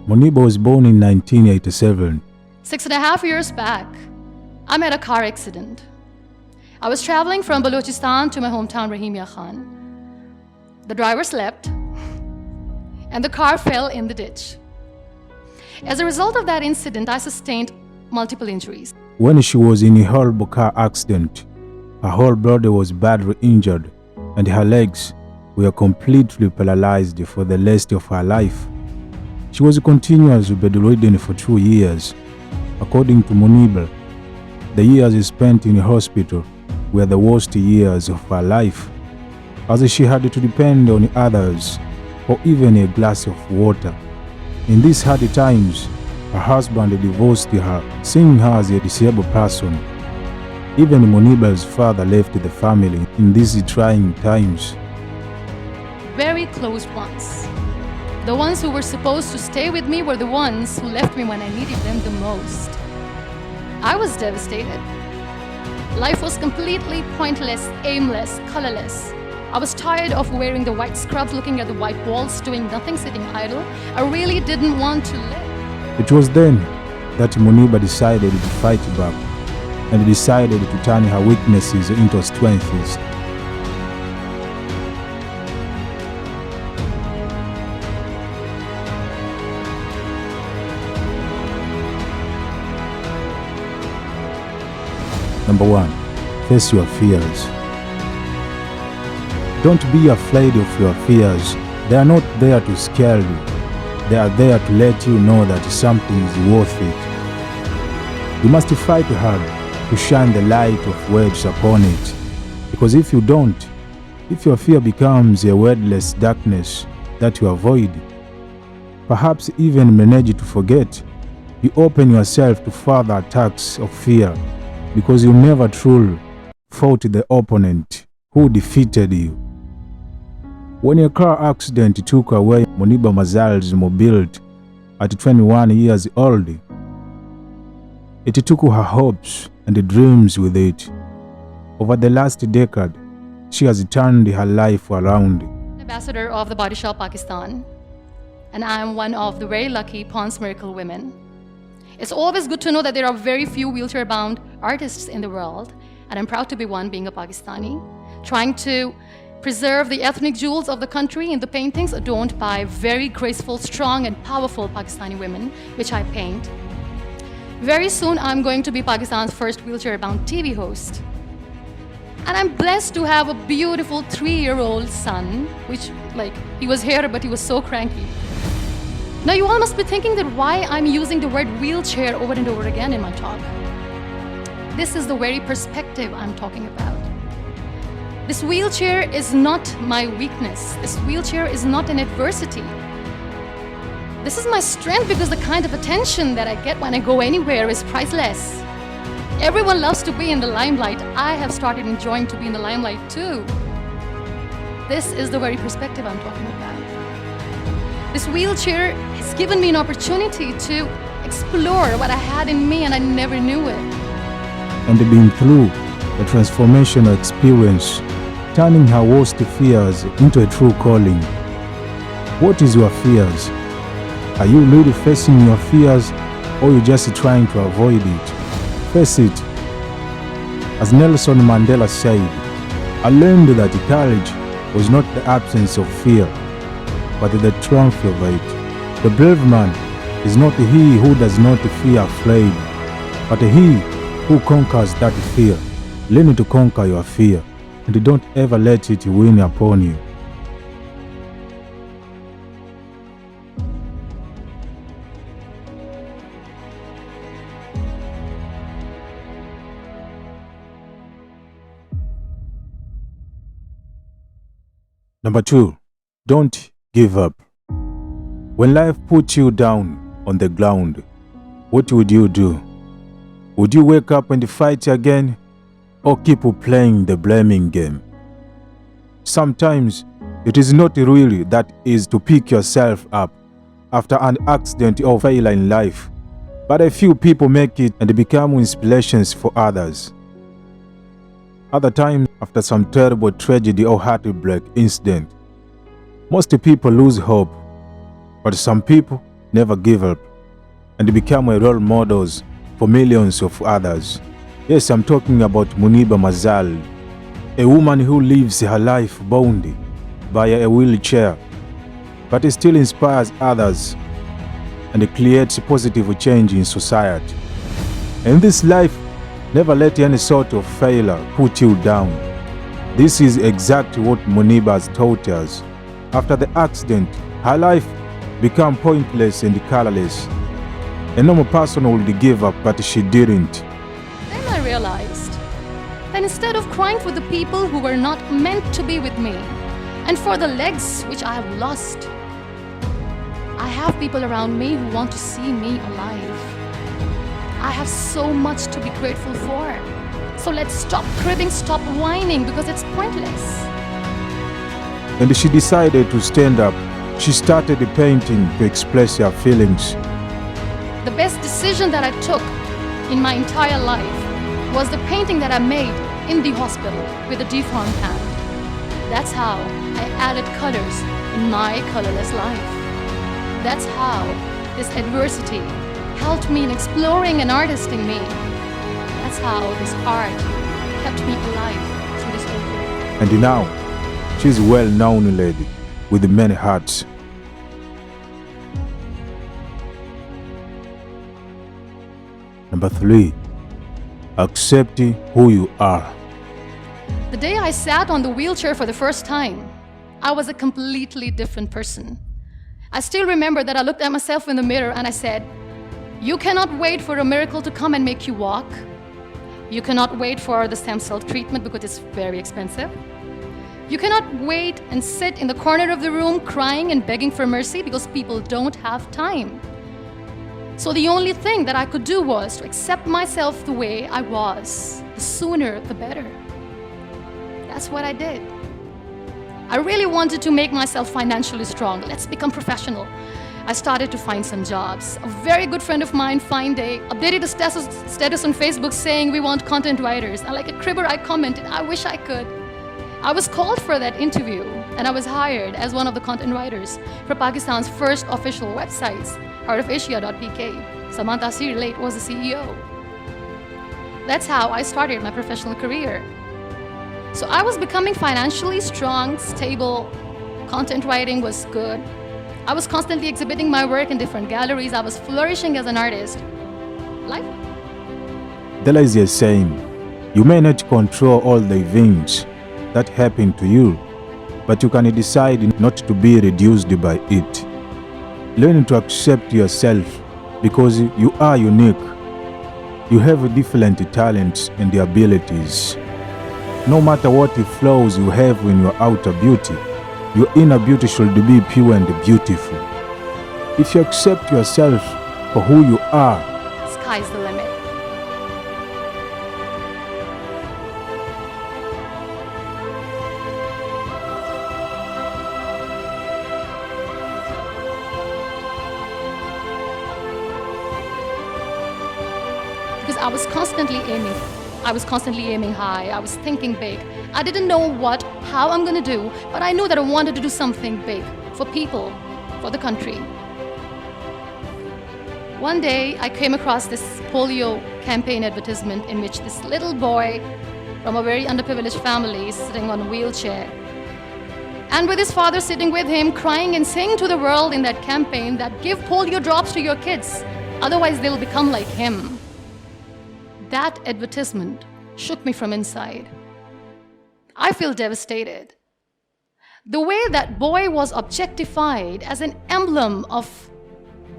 Muniba was born in 1987. 6.5 years back, I met a car accident. I was traveling from Balochistan to my hometown Rahimia Khan. The driver slept, and the car fell in the ditch. As a result of that incident, I sustained multiple injuries. When she was in a horrible car accident, her whole body was badly injured, and her legs were completely paralyzed for the rest of her life. She was continuously bedridden for 2 years. According to Muniba, the years spent in hospital were the worst years of her life, as she had to depend on others for even a glass of water. In these hard times, her husband divorced her, seeing her as a disabled person. Even Muniba's father left the family in these trying times. Very close ones. The ones who were supposed to stay with me were the ones who left me when I needed them the most. I was devastated. Life was completely pointless, aimless, colorless. I was tired of wearing the white scrubs, looking at the white walls, doing nothing, sitting idle. I really didn't want to live. It was then that Muniba decided to fight back and decided to turn her weaknesses into strengths. Number 1. Face your fears. Don't be afraid of your fears. They are not there to scare you. They are there to let you know that something is worth it. You must fight hard to shine the light of words upon it. Because if you don't, if your fear becomes a wordless darkness that you avoid, perhaps even manage to forget, you open yourself to further attacks of fear, because you never truly fought the opponent who defeated you. When a car accident took away Muniba Mazari's mobility at 21 years old, it took her hopes and dreams with it. Over the last decade, she has turned her life around. Ambassador of the Body Shop Pakistan, and I am one of the very lucky Pond's Miracle women. It's always good to know that there are very few wheelchair-bound artists in the world, and I'm proud to be one, being a Pakistani, trying to preserve the ethnic jewels of the country in the paintings adorned by very graceful, strong, and powerful Pakistani women, which I paint. Very soon, I'm going to be Pakistan's first wheelchair-bound TV host. And I'm blessed to have a beautiful 3-year-old son, which, he was here, but he was so cranky. Now, you all must be thinking that why I'm using the word wheelchair over and over again in my talk. This is the very perspective I'm talking about. This wheelchair is not my weakness. This wheelchair is not an adversity. This is my strength, because the kind of attention that I get when I go anywhere is priceless. Everyone loves to be in the limelight. I have started enjoying to be in the limelight too. This is the very perspective I'm talking about. This wheelchair has given me an opportunity to explore what I had in me, and I never knew it. And been through the transformational experience, turning her worst fears into a true calling. What is your fears? Are you really facing your fears, or are you just trying to avoid it? Face it. As Nelson Mandela said, I learned that courage was not the absence of fear, but the triumph of it. The brave man is not he who does not fear afraid, but he who conquers that fear. Learn to conquer your fear, and don't ever let it win upon you. Number 2, don't give up. When life puts you down on the ground, what would you do? Would you wake up and fight again, or keep playing the blaming game? Sometimes it is not really that easy to pick yourself up after an accident or failure in life, but a few people make it and become inspirations for others. Other times, after some terrible tragedy or heartbreak incident, most people lose hope, but some people never give up, and become a role models for millions of others. Yes, I'm talking about Muniba Mazari, a woman who lives her life bound by a wheelchair, but still inspires others and creates positive change in society. In this life, never let any sort of failure put you down. This is exactly what Muniba has taught us. After the accident, her life became pointless and colorless. A normal person would give up, but she didn't. Then I realized that instead of crying for the people who were not meant to be with me and for the legs which I have lost, I have people around me who want to see me alive. I have so much to be grateful for. So let's stop cribbing, stop whining, because it's pointless. And she decided to stand up. She started painting to express her feelings. The best decision that I took in my entire life was the painting that I made in the hospital with a deformed hand. That's how I added colors in my colorless life. That's how this adversity helped me in exploring an artist in me. That's how this art kept me alive through this whole period. And now, she's a well-known lady with many hearts. Number 3, accept who you are. The day I sat on the wheelchair for the first time, I was a completely different person. I still remember that I looked at myself in the mirror and I said, "You cannot wait for a miracle to come and make you walk. You cannot wait for the stem cell treatment because it's very expensive. You cannot wait and sit in the corner of the room crying and begging for mercy because people don't have time." So the only thing that I could do was to accept myself the way I was. The sooner, the better. That's what I did. I really wanted to make myself financially strong. Let's become professional. I started to find some jobs. A very good friend of mine, Fine Day, updated a status on Facebook saying we want content writers. And like a cribber, I commented, I wish I could. I was called for that interview and I was hired as one of the content writers for Pakistan's first official websites, heartofasia.pk. Samantha Sir Late was the CEO. That's how I started my professional career. So I was becoming financially strong, stable. Content writing was good. I was constantly exhibiting my work in different galleries. I was flourishing as an artist. Life. There is a saying, you may not control all the events that happen to you, but you can decide not to be reduced by it. Learn to accept yourself because you are unique. You have different talents and abilities. No matter what flaws you have in your outer beauty, your inner beauty should be pure and beautiful. If you accept yourself for who you are, sky's the limit. Because I was constantly aiming high. I was thinking big. I didn't know how I'm going to do, but I knew that I wanted to do something big for people, for the country. One day, I came across this polio campaign advertisement in which this little boy from a very underprivileged family is sitting on a wheelchair. And with his father sitting with him, crying and saying to the world in that campaign that give polio drops to your kids, otherwise they'll become like him. That advertisement shook me from inside. I feel devastated. The way that boy was objectified as an emblem of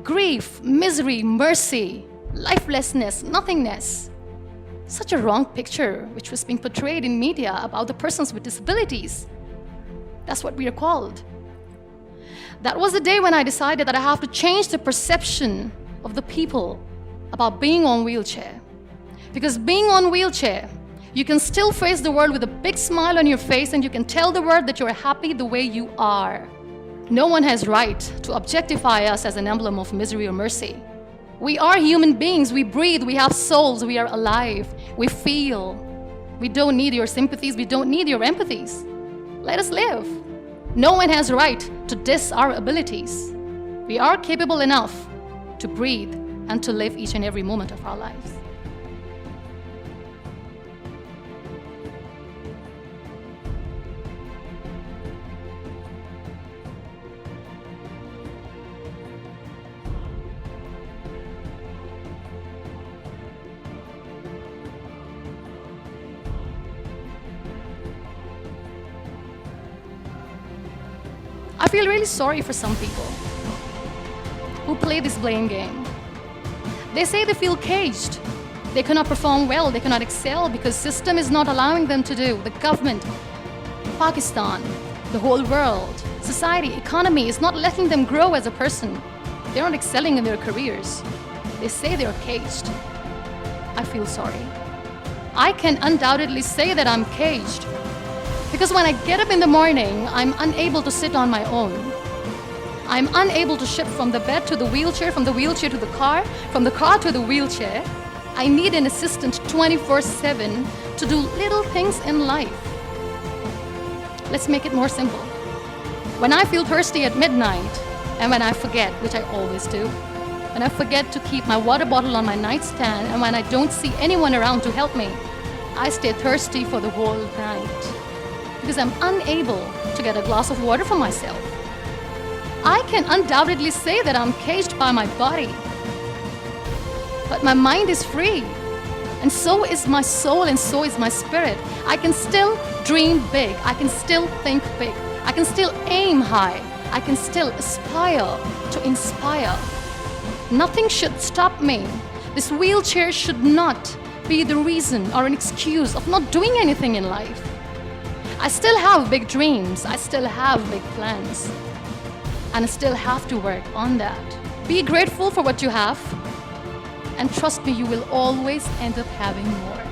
grief, misery, mercy, lifelessness, nothingness. Such a wrong picture which was being portrayed in media about the persons with disabilities. That's what we are called. That was the day when I decided that I have to change the perception of the people about being on wheelchair. Because being on wheelchair, you can still face the world with a big smile on your face and you can tell the world that you're happy the way you are. No one has right to objectify us as an emblem of misery or mercy. We are human beings, we breathe, we have souls, we are alive, we feel. We don't need your sympathies, we don't need your empathies. Let us live. No one has right to diss our abilities. We are capable enough to breathe and to live each and every moment of our lives. I feel really sorry for some people who play this blame game. They say they feel caged. They cannot perform well, they cannot excel because system is not allowing them to do. The government, Pakistan, the whole world, society, economy is not letting them grow as a person. They're not excelling in their careers. They say they're caged. I feel sorry. I can undoubtedly say that I'm caged because when I get up in the morning, I'm unable to sit on my own. I'm unable to shift from the bed to the wheelchair, from the wheelchair to the car, from the car to the wheelchair. I need an assistant 24/7 to do little things in life. Let's make it more simple. When I feel thirsty at midnight, and when I forget, which I always do, when I forget to keep my water bottle on my nightstand, and when I don't see anyone around to help me, I stay thirsty for the whole night because I'm unable to get a glass of water for myself. I can undoubtedly say that I'm caged by my body, but my mind is free, and so is my soul, and so is my spirit. I can still dream big, I can still think big, I can still aim high, I can still aspire to inspire. Nothing should stop me. This wheelchair should not be the reason or an excuse of not doing anything in life. I still have big dreams, I still have big plans, and I still have to work on that. Be grateful for what you have, and trust me, you will always end up having more.